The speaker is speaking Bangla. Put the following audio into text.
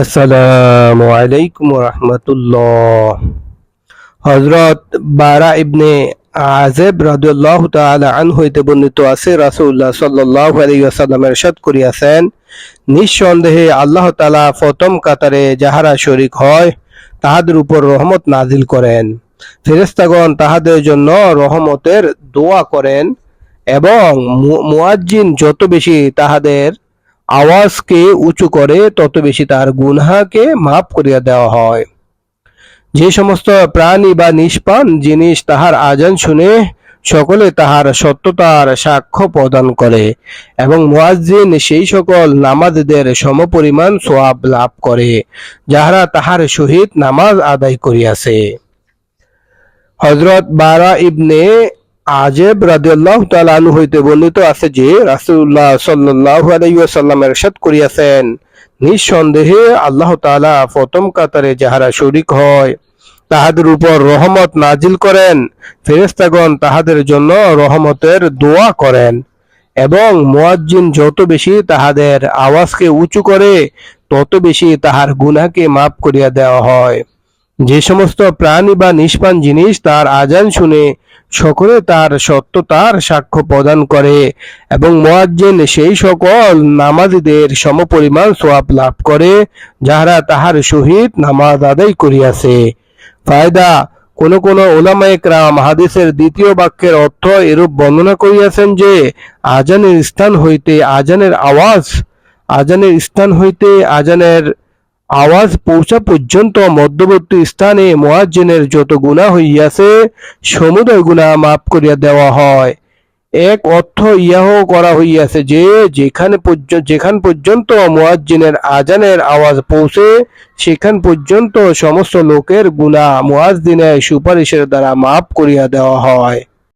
আসসালামু আলাইকুম রহমতুল্লাহ। হযরত বারা ইবনে আযিব রাদিয়াল্লাহু তাআলা আনহু হইতে বর্ণিত আছে, রাসূলুল্লাহ সাল্লাল্লাহু আলাইহি ওয়াসাল্লাম ইরশাদ করিয়াছেন, নিঃসন্দেহে আল্লাহ তাআলা প্রথম কাতারে যাহারা শরীক হয় তাহাদের উপর রহমত নাজিল করেন। ফেরেশতাগণ তাহাদের জন্য রহমতের দোয়া করেন এবং মুয়াজ্জিন যত বেশি তাহাদের আওয়াজকে উঁচু করে তত বেশি তার গুনাহকে মাফ করিয়া দেওয়া হয়। যে সমস্ত প্রাণী বা নিষ্পাপ জিনিস তাহার আজান শুনে সকলে তাহার সত্যতার সাক্ষ্য প্রদান করে এবং মুয়াজ্জিন সেই সকল নামাজীদের সমপরিমাণ সওয়াব লাভ করে যাহারা তাহার সহিত নামাজ আদায় করিয়াছে। হযরত বারা ইবনে আযিব রাদিয়াল্লাহু তাআলা আনহু হইতে বর্ণিত আছে যে রাসূলুল্লাহ সাল্লাল্লাহু আলাইহি ওয়াসাল্লাম ইরশাদ করিয়াছেন, নিঃসন্দেহে আল্লাহ তাআলা প্রথম কাতারে যাহারা শরীক হয় তাহাদের উপর রহমত নাজিল করেন, ফেরেশতাগণ তাহাদের জন্য রহমতের দোয়া করেন এবং মুয়াজ্জিন যত বেশি তাহাদের আওয়াজকে উঁচু করে তত বেশি তাহার গুনাহকে মাফ করিয়া দেওয়া হয়। যে সমস্ত প্রাণী বা নিষ্পাপ জিনিস তার আজান শুনে সকলে তার সত্যতার সাক্ষ্য প্রদান করে এবং মুয়াজ্জিন সেই সকল নামাজীদের সমপরিমাণ সওয়াব লাভ করে যাহারা তাহার সহিত নামাজ আদায় করিয়াছে। ফায়দা: কোন কোন উলামায়ে কেরাম হাদিসের দ্বিতীয় বাক্যের অর্থ এরূপ বর্ণনা করিয়াছেন যে আজানের স্থান হইতে আজানের আওয়াজ পৌঁছা পর্যন্ত মধ্যবর্তী স্থানে মুয়াজ্জিনের যত গুনাহ হইয়াছে সমুদয় গুনাহ মাফ করিয়া দেওয়া হয়। এক অর্থ ইহাও করা হইয়াছে যে যেখান পর্যন্ত মুয়াজ্জিনের আজানের আওয়াজ পৌঁছে সেখান পর্যন্ত সমস্ত লোকের গুনাহ মুয়াজ্জিনের সুপারিশের দ্বারা মাফ করিয়া দেওয়া হয়।